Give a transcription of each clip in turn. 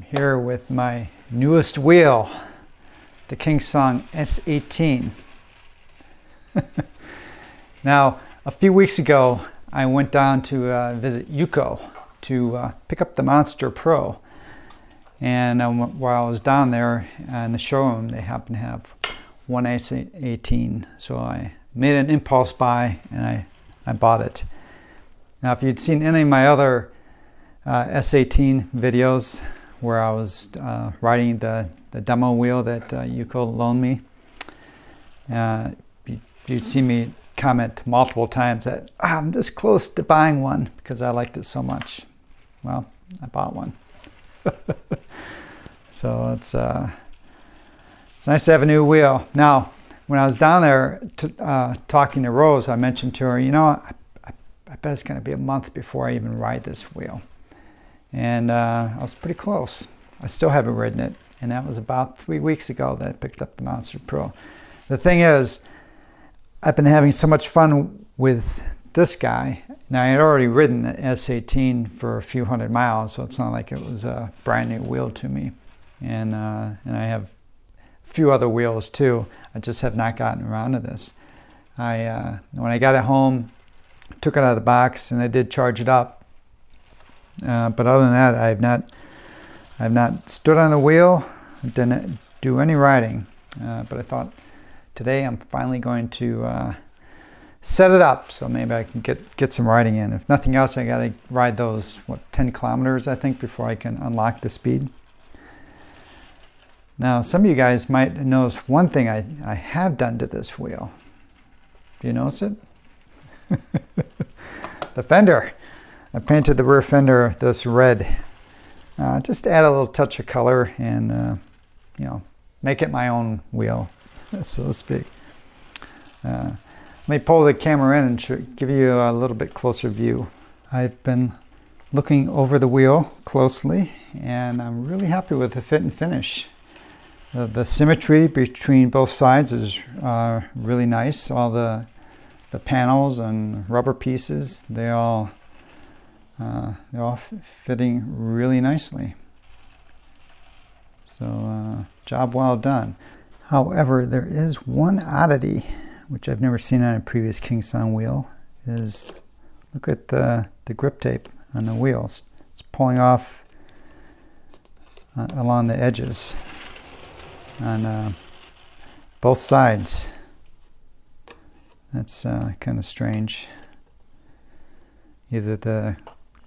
I'm here with my newest wheel, the KingSong S18. Now, a few weeks ago, I went down to visit Yuko to pick up the Monster Pro. And while I was down there in the showroom, they happened to have one S18. So I made an impulse buy and I bought it. Now, if you'd seen any of my other S18 videos where I was riding the demo wheel that Yuko loaned me, you'd see me comment multiple times that I'm this close to buying one because I liked it so much. Well, I bought one. So it's nice to have a new wheel. Now, when I was down there talking to Rose, I mentioned to her, you know, I bet it's going to be a month before I even ride this wheel. And I was pretty close. I still haven't ridden it. And that was about 3 weeks ago that I picked up the Monster Pro. The thing is, I've been having so much fun with this guy. Now, I had already ridden the S18 for a few hundred miles, so it's not like it was a brand new wheel to me. And I have a few other wheels too. I just have not gotten around to this. When I got it home, took it out of the box, and I did charge it up. But other than that, I've not stood on the wheel, didn't do any riding. But I thought today I'm finally going to set it up so maybe I can get some riding in. If nothing else, I got to ride those 10 kilometers I think before I can unlock the speed. Now, some of you guys might notice one thing I have done to this wheel. Do you notice it? The fender. I painted the rear fender this red. Just to add a little touch of color and, you know, make it my own wheel, so to speak. Let me pull the camera in and give you a little bit closer view. I've been looking over the wheel closely, and I'm really happy with the fit and finish. The symmetry between both sides is really nice. All the panels and rubber pieces, they're all fitting really nicely. So job well done. However, there is one oddity which I've never seen on a previous KingSong wheel. Is look at the grip tape on the wheels. It's pulling off along the edges on both sides. That's kind of strange. Either the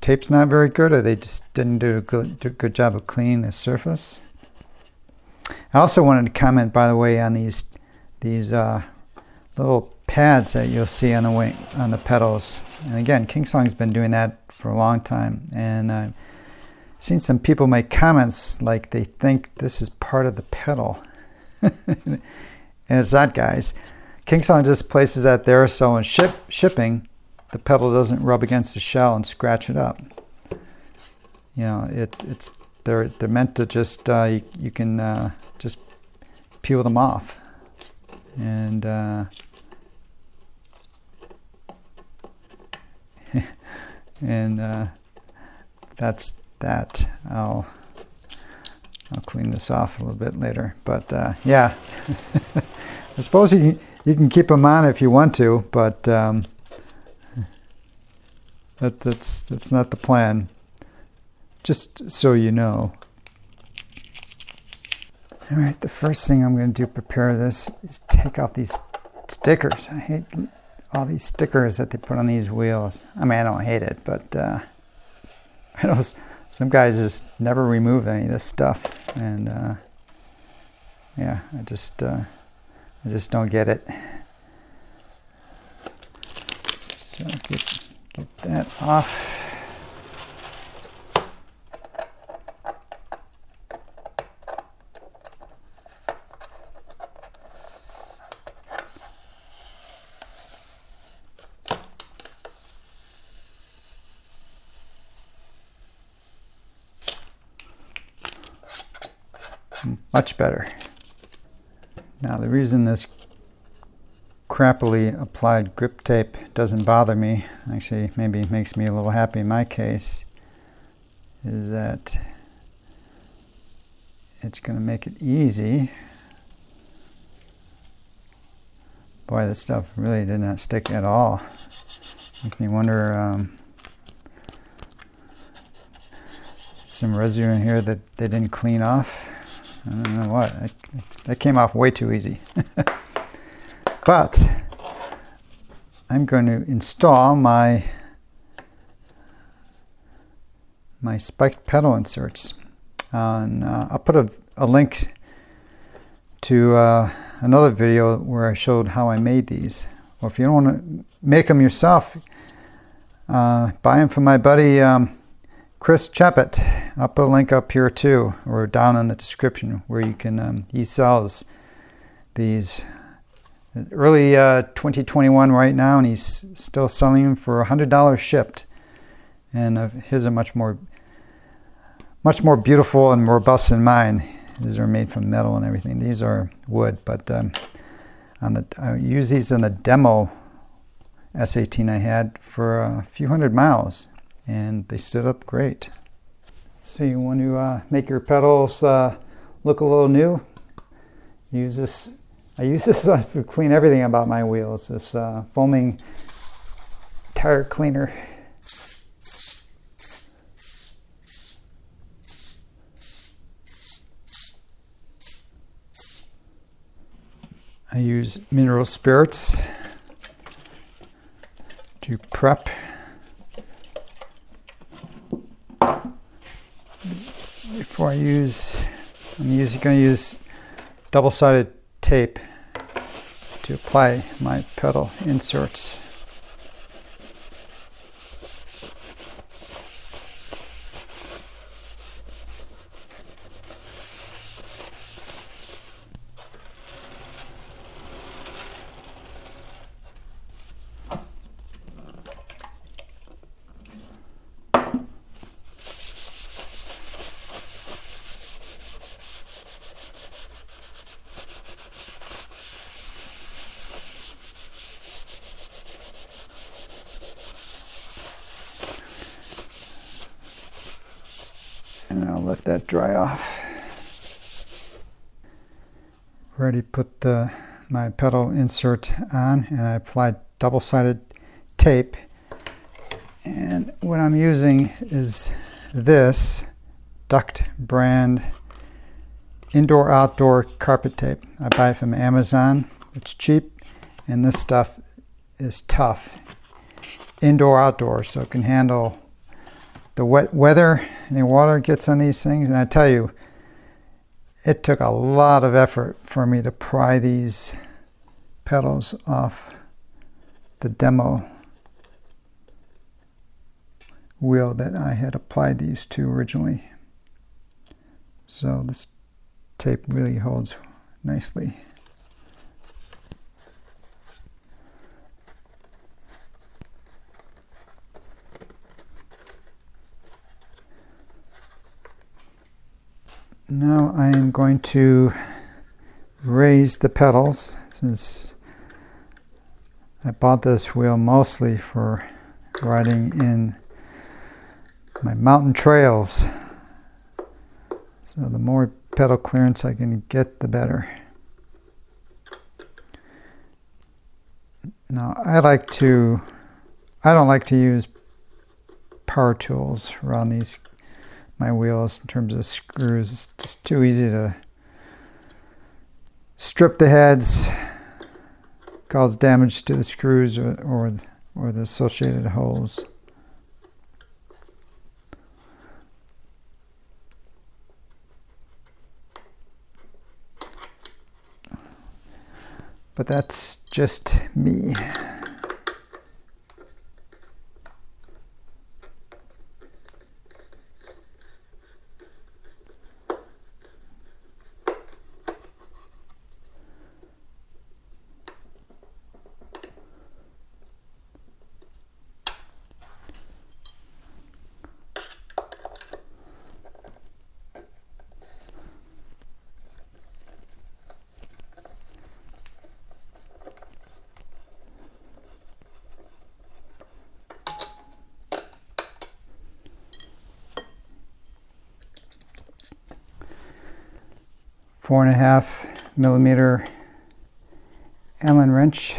tape's not very good or they just didn't do a good job of cleaning the surface. I also wanted to comment, by the way, on these little pads that you'll see on the pedals. And again, KingSong's been doing that for a long time, and I've seen some people make comments like they think this is part of the pedal. And it's not, guys. KingSong just places that there so in shipping, the pedal doesn't rub against the shell and scratch it up. You know, they're meant to just you can just peel them off, and that's that. I'll clean this off a little bit later, but yeah. I suppose you can keep them on if you want to, but that's not the plan. Just so you know. All right, the first thing I'm going to do to prepare this is take off these stickers. I hate all these stickers that they put on these wheels. I mean, I don't hate it, but I know some guys just never remove any of this stuff, and yeah, I just don't get it. So get that off. Much better. Now, the reason this crappily applied grip tape doesn't bother me, actually maybe makes me a little happy in my case, is that it's going to make it easy. Boy, this stuff really did not stick at all. Makes me wonder, some residue in here that they didn't clean off. I don't know what. That came off way too easy. But I'm going to install my spiked pedal inserts. I'll put a link to another video where I showed how I made these. Or if you don't want to make them yourself, buy them from my buddy Chris Chaput. I'll put a link up here too, or down in the description, where you can, he sells these early 2021 right now, and he's still selling them for $100 shipped. And his are much more beautiful and robust than mine. These are made from metal and everything. These are wood, but I use these in the demo S18 I had for a few hundred miles, and they stood up great. So you want to make your pedals look a little new? Use this. I use this to clean everything about my wheels. This foaming tire cleaner. I use mineral spirits to prep. Before I'm going to use double-sided tape to apply my pedal inserts. And I'll let that dry off. Already put my pedal insert on, and I applied double-sided tape. And what I'm using is this Duct brand indoor-outdoor carpet tape. I buy it from Amazon. It's cheap, and this stuff is tough. Indoor-outdoor, so it can handle the wet weather. Any water gets on these things, and I tell you, it took a lot of effort for me to pry these pedals off the demo wheel that I had applied these to originally. So this tape really holds nicely. Now I am going to raise the pedals, since I bought this wheel mostly for riding in my mountain trails. So the more pedal clearance I can get, the better. Now I don't like to use power tools around my wheels in terms of screws. It's just too easy to strip the heads, cause damage to the screws or the associated holes. But that's just me. 4.5mm Allen wrench.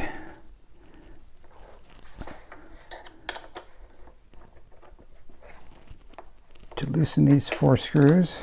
To loosen these 4 screws.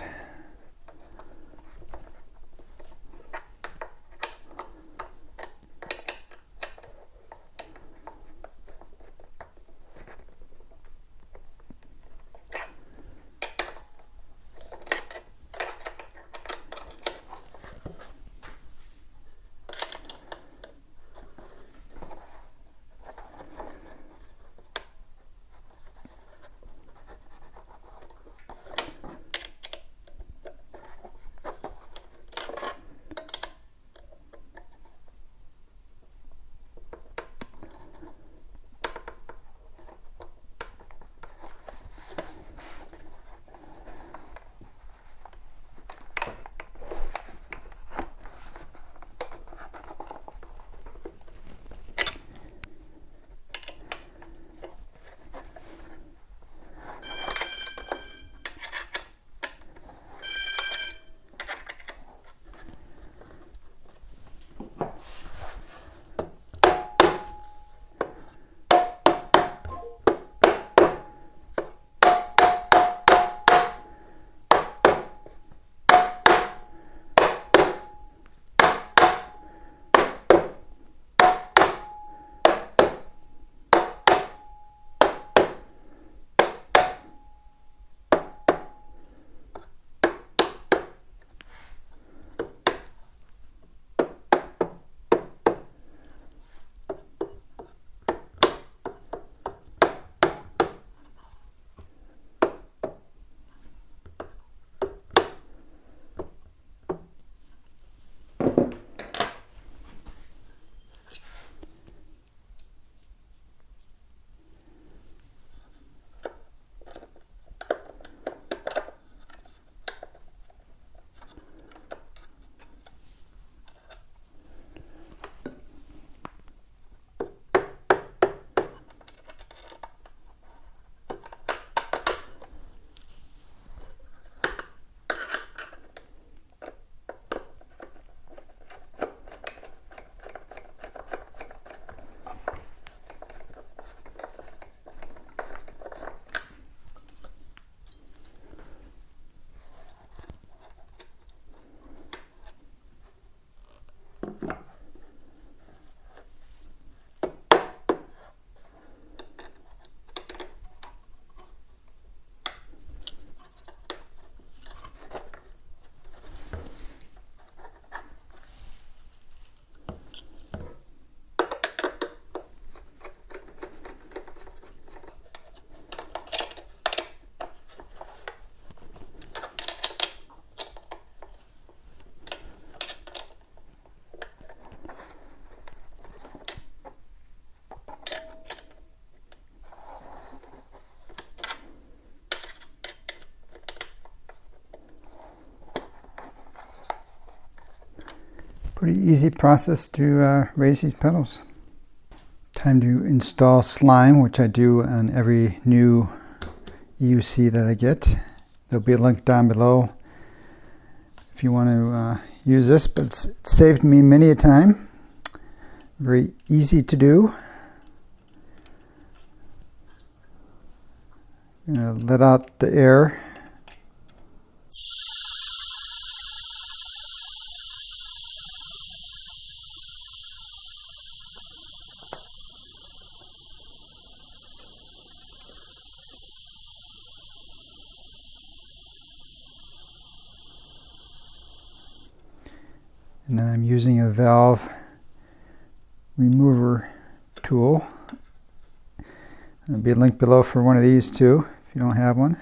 Pretty easy process to raise these pedals. Time to install slime, which I do on every new EUC that I get. There'll be a link down below if you want to use this, but it's saved me many a time. Very easy to do. I'm going to let out the air. And then I'm using a valve remover tool. There'll be a link below for one of these too, if you don't have one.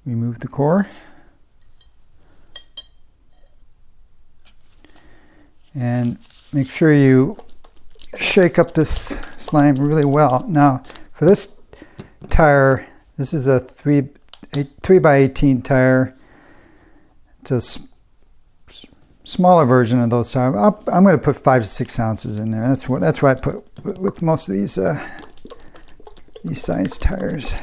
Remove the core. And make sure you shake up this slime really well. Now, for this tire, this is a 3x18 tire. It's a smaller version of those tires. I'm going to put 5 to 6 ounces in there. That's what I put with most of these these size tires.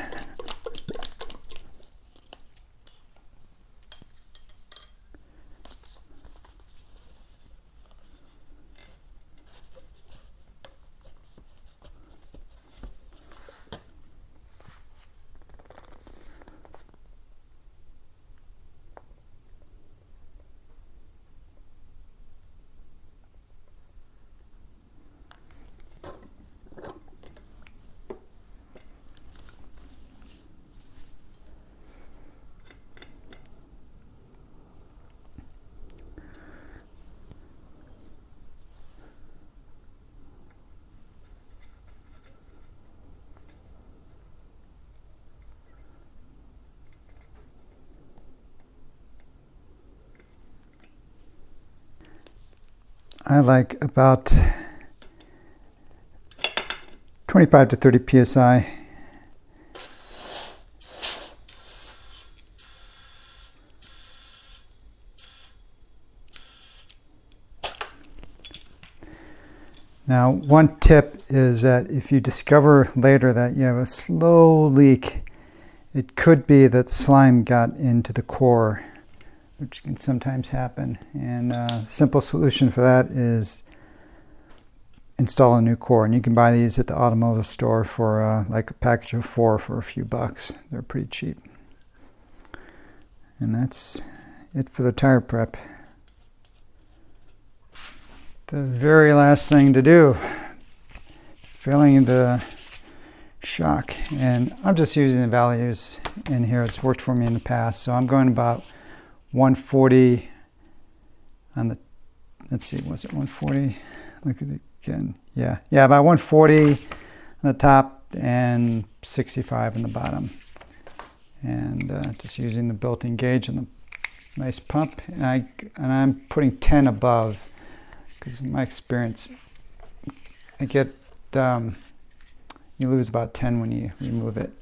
I like about 25 to 30 psi. Now, one tip is that if you discover later that you have a slow leak, it could be that slime got into the core, which can sometimes happen. And a simple solution for that is install a new core. And you can buy these at the automotive store for like a package of 4 for a few bucks. They're pretty cheap. And that's it for the tire prep. The very last thing to do, filling the shock. And I'm just using the values in here. It's worked for me in the past. So I'm going about 140 on the, let's see, was it 140? Look at it again. Yeah, about 140 on the top and 65 on the bottom. And just using the built-in gauge and the nice pump. And I'm putting 10 above, because in my experience, I get, you lose about 10 when you remove it.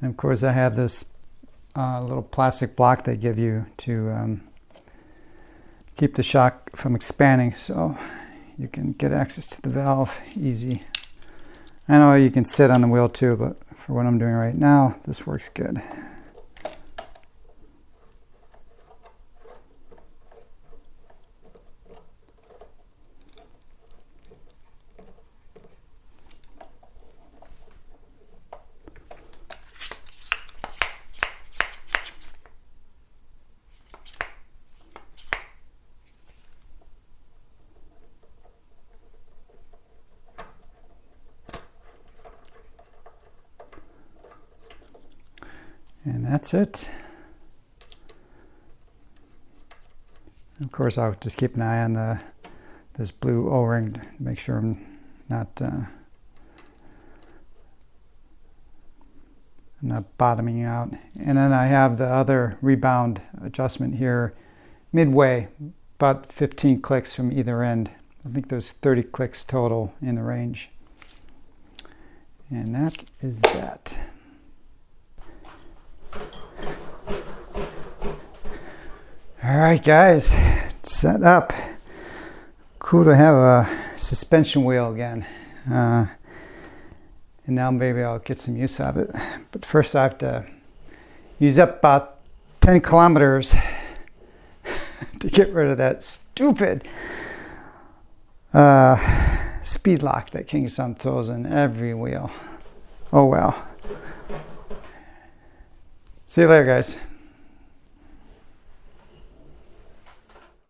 And of course, I have this little plastic block they give you to keep the shock from expanding, so you can get access to the valve easy. I know you can sit on the wheel too, but for what I'm doing right now, this works good. And that's it. Of course, I'll just keep an eye on this blue O-ring to make sure I'm not bottoming out. And then I have the other rebound adjustment here midway, about 15 clicks from either end. I think there's 30 clicks total in the range. And that is that. All right, guys, it's set up. Cool to have a suspension wheel again. And now maybe I'll get some use out of it. But first I have to use up about 10 kilometers to get rid of that stupid speed lock that KingSong throws in every wheel. Oh well. See you later, guys.